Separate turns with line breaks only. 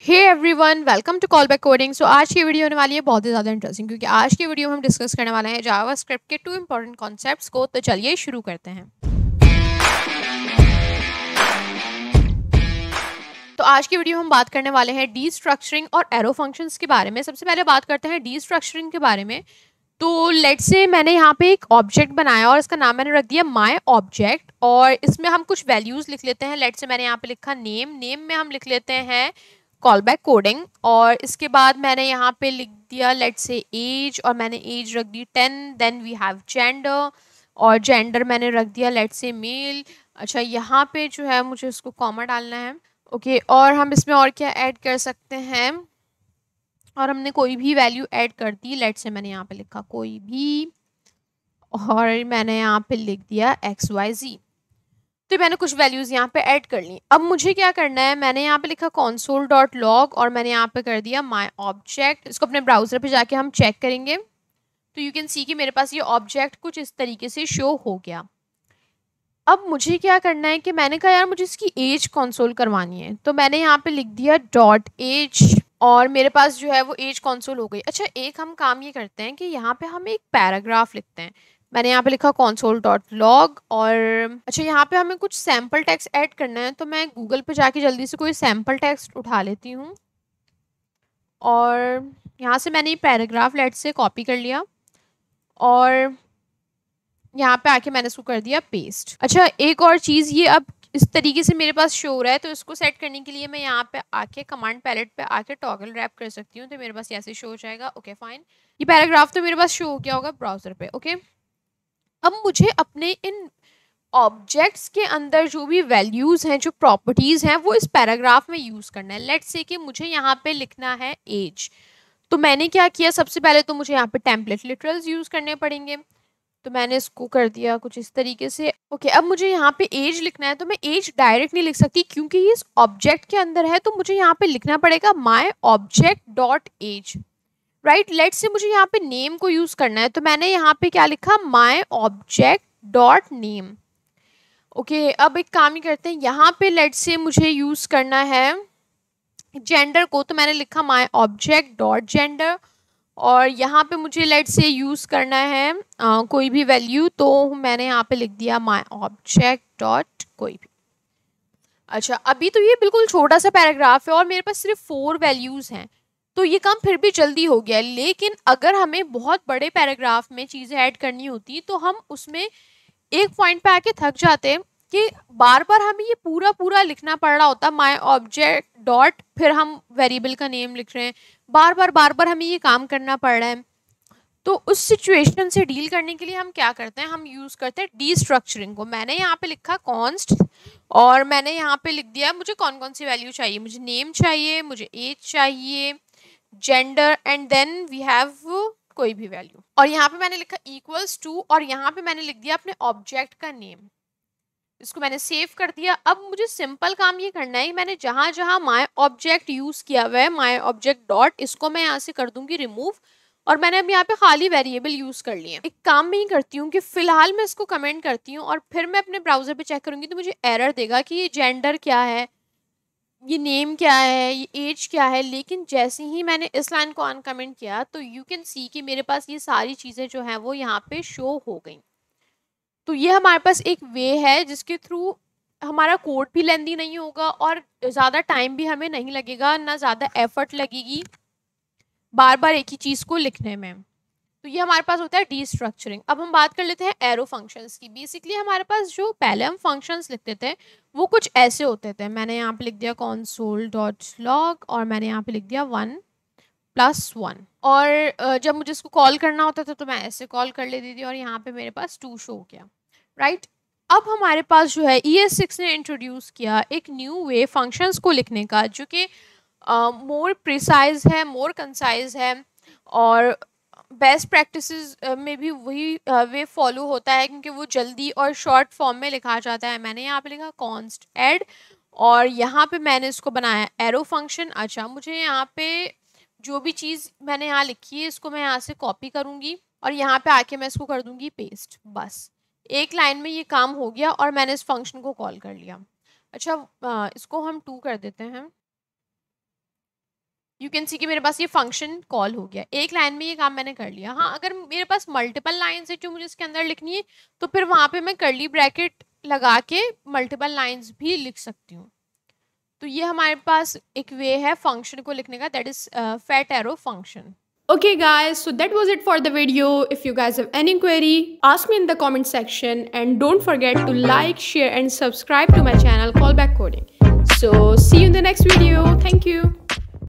Hey everyone, welcome to call back coding. So आज की video होने वाली है बहुत ही ज़्यादा इंटरेस्टिंग, क्योंकि आज की वीडियो में हम डिस्कस करने वाले हैं जावास्क्रिप्ट के 2 इंपॉर्टेंट कॉन्सेप्ट्स को। तो चलिए शुरू करते हैं। तो आज की वीडियो हम बात करने वाले हैं डीस्ट्रक्चरिंग और एरो फंक्शंस के बारे में। सबसे पहले बात करते हैं डीस्ट्रक्चरिंग के बारे में। तो लेट्स से मैंने यहाँ पे एक ऑब्जेक्ट बनाया और इसका नाम मैंने रख दिया माय ऑब्जेक्ट, और इसमें हम कुछ वैल्यूज लिख लेते हैं। लेट्स से मैंने यहाँ पे लिखा नेम में हम लिख लेते हैं कॉल बैक कोडिंग, और इसके बाद मैंने यहाँ पे लिख दिया लेट्स से एज, और मैंने एज रख दी 10। देन वी हैव जेंडर, और जेंडर मैंने रख दिया लेट्स से मेल। अच्छा, यहाँ पे जो है मुझे उसको कॉमा डालना है। ओके, और हम इसमें और क्या ऐड कर सकते हैं, और हमने कोई भी वैल्यू ऐड कर दी। लेट्स से मैंने यहाँ पे लिखा कोई भी, और मैंने यहाँ पे लिख दिया XYZ। तो मैंने कुछ वैल्यूज यहाँ पे ऐड कर ली। अब मुझे क्या करना है, मैंने यहाँ पे लिखा console.log, और मैंने यहाँ पे कर दिया माय ऑब्जेक्ट। इसको अपने ब्राउजर पे जाके हम चेक करेंगे, तो यू कैन सी कि मेरे पास ये ऑब्जेक्ट कुछ इस तरीके से शो हो गया। अब मुझे क्या करना है कि मैंने कहा यार मुझे इसकी एज कंसोल करवानी है, तो मैंने यहाँ पे लिख दिया डॉट एज, और मेरे पास जो है वो एज कंसोल हो गई। अच्छा, एक हम काम ये करते हैं कि यहाँ पे हम एक पैराग्राफ लिखते हैं। मैंने यहाँ पे लिखा console.log, और अच्छा यहाँ पे हमें कुछ सैम्पल टेक्स्ट ऐड करना है, तो मैं गूगल पे जाके जल्दी से कोई सैम्पल टेक्स्ट उठा लेती हूँ, और यहाँ से मैंने ये पैराग्राफ लेट से कॉपी कर लिया, और यहाँ पे आके मैंने इसको कर दिया पेस्ट। अच्छा, एक और चीज़, ये अब इस तरीके से मेरे पास शो हो रहा है, तो इसको सेट करने के लिए मैं यहाँ पे आके कमांड पैलेट पे आके टॉगल रैप कर सकती हूँ, तो मेरे पास ऐसे शो हो जाएगा। ओके फाइन, ये पैराग्राफ तो मेरे पास शो हो गया होगा ब्राउजर पे। ओके, अब मुझे अपने इन ऑब्जेक्ट्स के अंदर जो भी वैल्यूज हैं, जो प्रॉपर्टीज हैं, वो इस पैराग्राफ में यूज करना है। लेट्स से कि मुझे यहाँ पे लिखना है एज, तो मैंने क्या किया, सबसे पहले तो मुझे यहाँ पे टेम्पलेट लिटरल्स यूज करने पड़ेंगे, तो मैंने इसको कर दिया कुछ इस तरीके से। ओके, अब मुझे यहाँ पे एज लिखना है, तो मैं एज डायरेक्ट नहीं लिख सकती क्योंकि ये इस ऑब्जेक्ट के अंदर है, तो मुझे यहाँ पे लिखना पड़ेगा my object dot age. Right, let's say मुझे यहाँ पे नेम को यूज करना है, तो मैंने यहाँ पे क्या लिखा, माई ऑब्जेक्ट डॉट नेम। ओके, अब एक काम ही करते हैं, यहाँ पे लेट्स से मुझे यूज करना है जेंडर को, तो मैंने लिखा माई ऑब्जेक्ट डॉट जेंडर, और यहाँ पे मुझे लेट से यूज़ करना है कोई भी वैल्यू, तो मैंने यहाँ पे लिख दिया माई ऑब्जेक्ट डॉट कोई भी। अच्छा, अभी तो ये बिल्कुल छोटा सा पैराग्राफ है और मेरे पास सिर्फ 4 वैल्यूज़ हैं, तो ये काम फिर भी जल्दी हो गया। लेकिन अगर हमें बहुत बड़े पैराग्राफ में चीज़ें ऐड करनी होती तो हम उसमें एक पॉइंट पे आके थक जाते कि बार बार हमें ये पूरा पूरा लिखना पड़ रहा होता, माई ऑब्जेक्ट डॉट, फिर हम वेरिएबल का नेम लिख रहे हैं, बार बार हमें ये काम करना पड़ रहा है। तो उस सिचुएशन से डील करने के लिए हम क्या करते हैं, हम यूज़ करते हैं डीस्ट्रक्चरिंग को। मैंने यहाँ पे लिखा कॉन्स्ट, और मैंने यहाँ पे लिख दिया मुझे कौन कौन सी वैल्यू चाहिए। मुझे नेम चाहिए, मुझे एज चाहिए, gender, and then we have कोई भी वैल्यू, और यहाँ पे मैंने लिखा इक्वल्स टू, और यहाँ पे मैंने लिख दिया अपने ऑब्जेक्ट का नेम। इसको मैंने सेव कर दिया। अब मुझे सिंपल काम ये करना है, मैंने जहां जहां माय ऑब्जेक्ट यूज किया हुआ है, माय ऑब्जेक्ट डॉट, इसको मैं यहाँ से कर दूंगी रिमूव, और मैंने अब यहाँ पे खाली वेरिएबल यूज कर लिए। एक काम मैं ही करती हूँ कि फिलहाल मैं इसको कमेंट करती हूँ, और फिर मैं अपने ब्राउजर पे चेक करूंगी तो मुझे एरर देगा कि ये जेंडर क्या है, ये नेम क्या है, ये एज क्या है। लेकिन जैसे ही मैंने इस लाइन को अनकमेंट किया, तो यू कैन सी कि मेरे पास ये सारी चीज़ें जो हैं वो यहाँ पे शो हो गई। तो ये हमारे पास एक वे है जिसके थ्रू हमारा कोड भी लेंदी नहीं होगा, और ज़्यादा टाइम भी हमें नहीं लगेगा, ना ज़्यादा एफर्ट लगेगी बार बार एक ही चीज़ को लिखने में। तो ये हमारे पास होता है डीस्ट्रक्चरिंग। अब हम बात कर लेते हैं एरो फंक्शंस की। बेसिकली हमारे पास जो पहले हम फंक्शंस लिखते थे वो कुछ ऐसे होते थे। मैंने यहाँ पे लिख दिया console.log, और मैंने यहाँ पे लिख दिया 1+1, और जब मुझे इसको कॉल करना होता था तो मैं ऐसे कॉल कर लेती थी, और यहाँ पे मेरे पास 2 शो हो गया। राइट, अब हमारे पास जो है ES6 ने इंट्रोड्यूस किया एक न्यू वे फंक्शंस को लिखने का, जो कि मोर प्रिसाइज है, मोर कंसाइज है, और बेस्ट प्रैक्टिसेस में भी वही वे फॉलो होता है, क्योंकि वो जल्दी और शॉर्ट फॉर्म में लिखा जाता है। मैंने यहाँ पे लिखा कॉन्स्ट एड, और यहाँ पे मैंने इसको बनाया एरो फंक्शन। अच्छा, मुझे यहाँ पे जो भी चीज़ मैंने यहाँ लिखी है इसको मैं यहाँ से कॉपी करूँगी, और यहाँ पे आके मैं इसको कर दूँगी पेस्ट। बस एक लाइन में ये काम हो गया, और मैंने इस फंक्शन को कॉल कर लिया। अच्छा, इसको हम 2 कर देते हैं। यू कैन सी कि मेरे पास ये फंक्शन कॉल हो गया, एक लाइन में ये काम मैंने कर लिया। हाँ, अगर मेरे पास मल्टीपल लाइन्स है जो मुझे इसके अंदर लिखनी है, तो फिर वहाँ पे मैं कर्ली ब्रैकेट लगा के मल्टीपल लाइन्स भी लिख सकती हूँ। तो ये हमारे पास एक वे है फंक्शन को लिखने का, that is fat arrow function.
Okay guys, so that was it for the video. If you guys have any query, ask me in the comment section, and don't forget to like, share and subscribe to my channel Callback Coding. So see you in the next video. Thank you.